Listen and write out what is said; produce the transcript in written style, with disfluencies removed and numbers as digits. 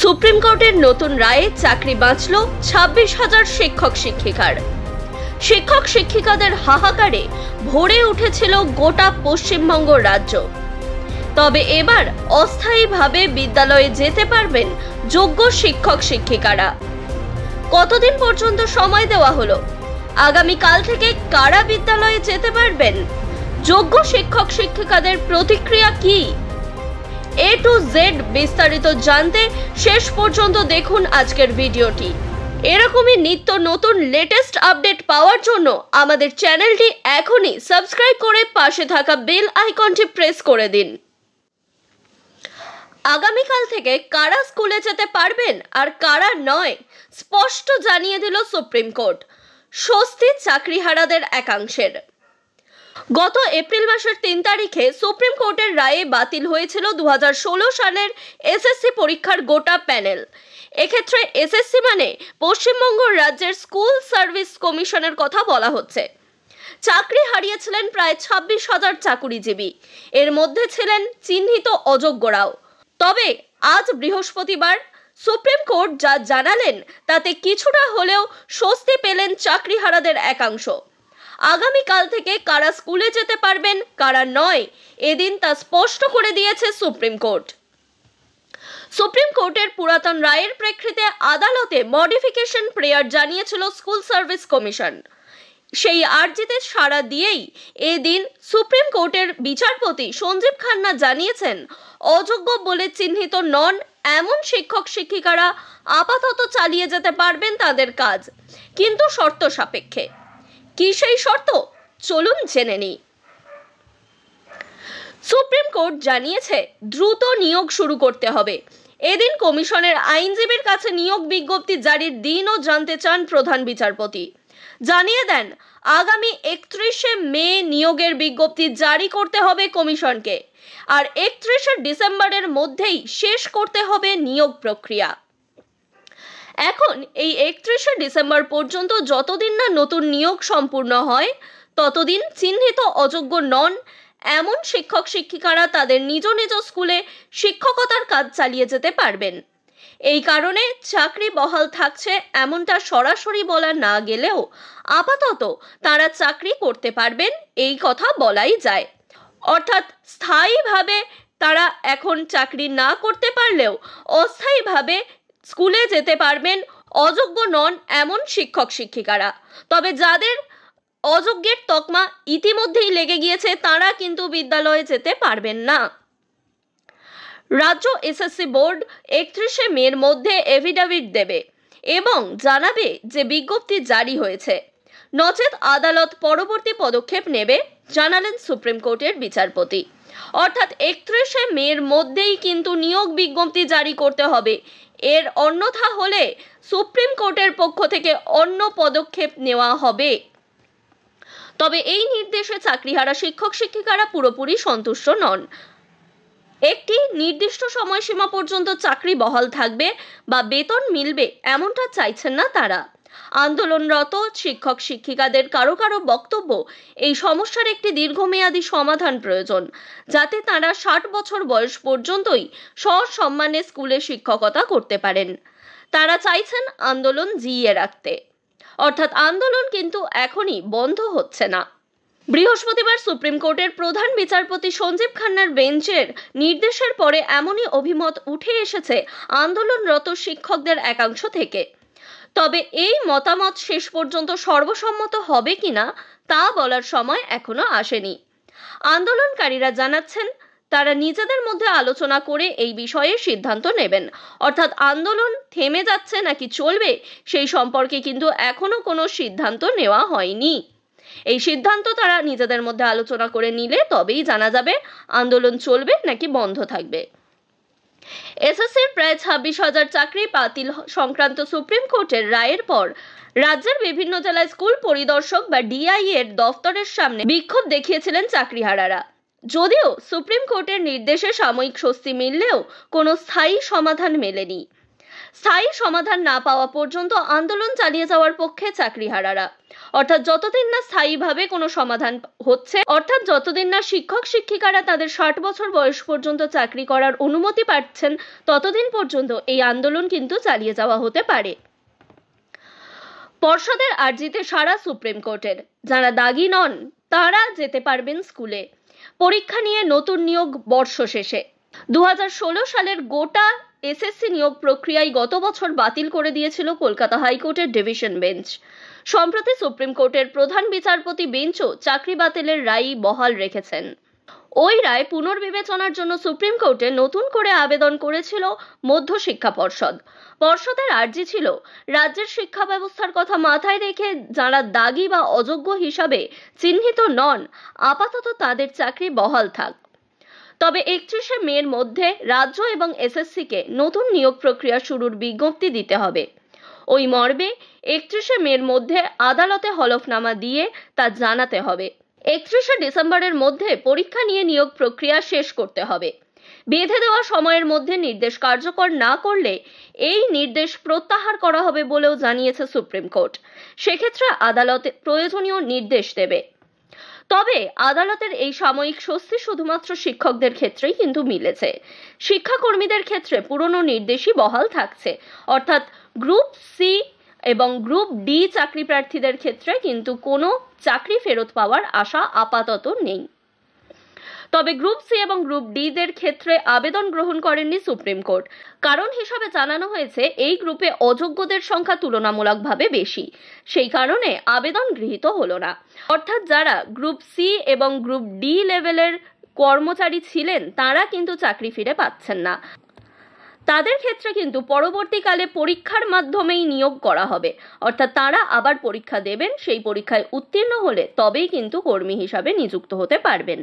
Supreme কোর্টের নতুন রায়ে চাকরি বাঁচল 26,000 শিক্ষক শিক্ষিকার। শিক্ষক শিক্ষিকাদের হাহাকারে ভরে উঠেছিল গোটা পশ্চিমবঙ্গ রাজ্য। তবে এবার অস্থায়ীভাবে বিদ্যালয়ে যেতে পারবেন যোগ্য শিক্ষক শিক্ষিকারা। কতদিন পর্যন্ত সময় দেওয়া হলো? আগামীকাল থেকে কারা বিদ্যালয়ে যেতে পারবেন? যোগ্য শিক্ষক শিক্ষিকাদের প্রতিক্রিয়া কি? A to Z বিস্তারিত জানতে শেষ পর্যন্ত দেখুন আজকের ভিডিওটি। এরকমই নিত্য নতুন লেটেস্ট আপডেট পাওয়ার জন্য আমাদের চ্যানেলটি এখনই সাবস্ক্রাইব করে পাশে থাকা বেল আইকনটি প্রেস করে দিন। আগামীকাল থেকে কারা স্কুলে যেতে পারবেন আর কারা নয় স্পষ্ট জানিয়ে দিল সুপ্রিম কোর্ট। স্বস্তি চাকরিহারাদের একাংশের। গত এপ্রিল মাসের 3 তারিখে সুপ্রিম কোর্টের রায়ে বাতিল হয়েছিল 2016 সালের এসএসসি পরীক্ষার গোটা প্যানেল। এক্ষেত্রে এসএসসি মানে পশ্চিমবঙ্গ রাজ্যের স্কুল সার্ভিস কমিশনের কথা বলা হচ্ছে। চাকরি হারিয়েছিলেন প্রায় 26,000 চাকুরিজীবী। এর মধ্যে ছিলেন চিহ্নিত অযোগ্যরাও। তবে আজ বৃহস্পতিবার সুপ্রিম কোর্ট যা জানালেন তাতে কিছুটা হলেও স্বস্তি পেলেন চাকরিহারাদের একাংশ। আগামীকাল থেকে কারা স্কুলে যেতে পারবেন কারা নয় এদিন তা স্পষ্ট করে দিয়েছে সুপ্রিম কোর্ট। সুপ্রিম কোর্টের পুরাতন রায়ের প্রেক্ষিতে আদালতে মডিফিকেশন প্রেয়ার জানিয়েছিল স্কুল সার্ভিস কমিশন। সেই আর্জিতে সাড়া দিয়েই এদিন সুপ্রিম কোর্টের বিচারপতি সঞ্জীব খান্না জানিয়েছেন, অযোগ্য বলে চিহ্নিত নন এমন শিক্ষক শিক্ষিকারা আপাতত চালিয়ে যেতে পারবেন তাদের কাজ, কিন্তু শর্ত সাপেক্ষে। কি সেই শর্ত? চলুন জেনে নিই। সুপ্রিম কোর্ট জানিয়েছে দ্রুত নিয়োগ শুরু করতে হবে। এদিন কমিশনের আইনজীবীর কাছে নিয়োগ বিজ্ঞপ্তি জারির দিনও জানতে চান প্রধান বিচারপতি। জানিয়ে দেন আগামী 31শে মে নিয়োগের বিজ্ঞপ্তি জারি করতে হবে কমিশনকে, আর 31শে ডিসেম্বরের মধ্যেই শেষ করতে হবে নিয়োগ প্রক্রিয়া। এখন এই 31শে ডিসেম্বর পর্যন্ত যতদিন না নতুন নিয়োগ সম্পূর্ণ হয় ততদিন চিহ্নিত অযোগ্য নন এমন শিক্ষক শিক্ষিকারা তাদের নিজ নিজ স্কুলে শিক্ষকতার কাজ চালিয়ে যেতে পারবেন। এই কারণে চাকরি বহাল থাকছে এমনটা সরাসরি বলা না গেলেও আপাতত তারা চাকরি করতে পারবেন এই কথা বলাই যায়। অর্থাৎ স্থায়ীভাবে তারা এখন চাকরি না করতে পারলেও অস্থায়ীভাবে স্কুলে যেতে পারবেন অযোগ্য নন এমন শিক্ষক শিক্ষিকারা। তবে যাদের অযোগ্যের তকমা ইতিমধ্যেই লেগে গিয়েছে তারা কিন্তু বিদ্যালয়ে যেতে পারবেন না। রাজ্য এসএসসি বোর্ড 31শে মের মধ্যে এফিডাভিট দেবে এবং জানাবে যে বিজ্ঞপ্তি জারি হয়েছে, নচেত আদালত পরবর্তী পদক্ষেপ নেবে, জানালেন সুপ্রিম কোর্টের বিচারপতি। অর্থাৎ 31শে মের মধ্যেই কিন্তু নিয়োগ বিজ্ঞপ্তি জারি করতে হবে। এর অন্যথা হলে সুপ্রিম কোর্টের পক্ষ থেকে অন্য পদক্ষেপ নেওয়া হবে। তবে এই নির্দেশে চাকরিহারা শিক্ষক শিক্ষিকারা পুরোপুরি সন্তুষ্ট নন। একটি নির্দিষ্ট সময়সীমা পর্যন্ত চাকরি বহাল থাকবে বা বেতন মিলবে এমনটা চাইছেন না তারা। আন্দোলনরত শিক্ষক শিক্ষিকাদের কারো কারো বক্তব্য, এই সমস্যার একটি দীর্ঘমেয়াদী সমাধান প্রয়োজন, যাতে তারা 60 বছর বয়স পর্যন্তই সসম্মানে স্কুলে শিক্ষকতা করতে পারেন। তারা চাইছেন আন্দোলন জিইয়ে রাখতে। অর্থাৎ আন্দোলন কিন্তু এখনই বন্ধ হচ্ছে না। বৃহস্পতিবার সুপ্রিম কোর্টের প্রধান বিচারপতি সঞ্জীব খান্নার বেঞ্চের নির্দেশের পরে এমনই অভিমত উঠে এসেছে আন্দোলনরত শিক্ষকদের একাংশ থেকে। তবে এই মতামত শেষ পর্যন্ত সর্বসম্মত হবে কিনা তা বলার সময় এখনো আসেনি। আন্দোলনকারীরা জানাচ্ছেন তারা নিজেদের মধ্যে আলোচনা করে এই বিষয়ে সিদ্ধান্ত নেবেন। অর্থাৎ আন্দোলন থেমে যাচ্ছে নাকি চলবে সেই সম্পর্কে কিন্তু এখনো কোনো সিদ্ধান্ত নেওয়া হয়নি। এই সিদ্ধান্ত তারা নিজেদের মধ্যে আলোচনা করে নিলে তবেই জানা যাবে আন্দোলন চলবে নাকি বন্ধ থাকবে। এসএসসির প্রায় 26,000 চাকরি বাতিল সংক্রান্ত সুপ্রিম কোর্টের রায়ের পর রাজ্যের বিভিন্ন জেলায় স্কুল পরিদর্শক বা ডিআই এর দফতরের সামনে বিক্ষোভ দেখিয়েছিলেন চাকরিহারারা। যদিও সুপ্রিম কোর্টের নির্দেশে সাময়িক স্বস্তি মিললেও কোনো স্থায়ী সমাধান মেলেনি। স্থায়ী সমাধান না পাওয়া পর্যন্ত আন্দোলন চালিয়ে যাওয়ার পক্ষে চাকরিহারারা। অর্থাৎ যতদিন না স্থায়ীভাবে কোনো সমাধান হচ্ছে, অর্থাৎ যতদিন না শিক্ষক শিক্ষিকারা তাদের 60 বছর বয়স পর্যন্ত চাকরি করার অনুমতি পাচ্ছেন, ততদিন পর্যন্ত এই আন্দোলন কিন্তু চালিয়ে যাওয়া হতে পারে। পর্ষদের আর্জিতে সারা সুপ্রিম কোর্টের। যারা দাগি নন তারা যেতে পারবেন স্কুলে। পরীক্ষা নিয়ে নতুন নিয়োগ বর্ষ শেষে। 2016 সালের গোটা এসএসসি নিয়োগ প্রক্রিয়ায় গত বছর বাতিল করে দিয়েছিল কলকাতা হাইকোর্টের ডিভিশন বেঞ্চ। সম্প্রতি সুপ্রিম কোর্টের প্রধান বিচারপতি বেঞ্চও চাকরি বাতিলের রায় বহাল রেখেছেন। ওই রায় পুনর্বিবেচনার জন্য সুপ্রিম কোর্টে নতুন করে আবেদন করেছিল মধ্য শিক্ষা পর্ষদ। পর্ষদের আর্জি ছিল রাজ্যের শিক্ষা ব্যবস্থার কথা মাথায় রেখে যারা দাগী বা অযোগ্য হিসাবে চিহ্নিত নন, আপাতত তাদের চাকরি বহাল থাক। তবে 31শে মের মধ্যে রাজ্য এবং এসএসসিকে নতুন নিয়োগ প্রক্রিয়া শুরুর বিজ্ঞপ্তি দিতে হবে। ওই মর্মে 31শে মের মধ্যে আদালতে হলফনামা দিয়ে তা জানাতে হবে। 31শে ডিসেম্বরের মধ্যে পরীক্ষা নিয়ে নিয়োগ প্রক্রিয়া শেষ করতে হবে। বেঁধে দেওয়া সময়ের মধ্যে নির্দেশ কার্যকর না করলে এই নির্দেশ প্রত্যাহার করা হবে বলেও জানিয়েছে সুপ্রিম কোর্ট। সেক্ষেত্রে আদালতে প্রয়োজনীয় নির্দেশ দেবে। তবে আদালতের এই সাময়িক স্বস্তি শুধুমাত্র শিক্ষকদের ক্ষেত্রেই কিন্তু মিলেছে। শিক্ষাকর্মীদের ক্ষেত্রে পুরনো নির্দেশই বহাল থাকছে, অর্থাৎ গ্রুপ সি এবং গ্রুপ ডি চাকরি প্রার্থীদের ক্ষেত্রে কিন্তু কোনো চাকরি ফেরত পাওয়ার আশা আপাতত নেই। তবে গ্রুপ সি এবং গ্রুপ ডি দের ক্ষেত্রে আবেদন গ্রহণ করেননি সুপ্রিম কোর্ট। কারণ হিসাবে জানানো হয়েছে এই গ্রুপে অযোগ্যদের সংখ্যা তুলনামূলকভাবে বেশি, সেই কারণে আবেদন গৃহীত হলো না। অর্থাৎ যারা গ্রুপ সি এবং গ্রুপ ডি লেভেলের কর্মচারী ছিলেন তারা কিন্তু চাকরি ফিরে পাচ্ছেন না। তাদের ক্ষেত্রে কিন্তু পরবর্তীকালে পরীক্ষার মাধ্যমেই নিয়োগ করা হবে, অর্থাৎ তারা আবার পরীক্ষা দেবেন, সেই পরীক্ষায় উত্তীর্ণ হলে তবেই কিন্তু কর্মী হিসাবে নিযুক্ত হতে পারবেন।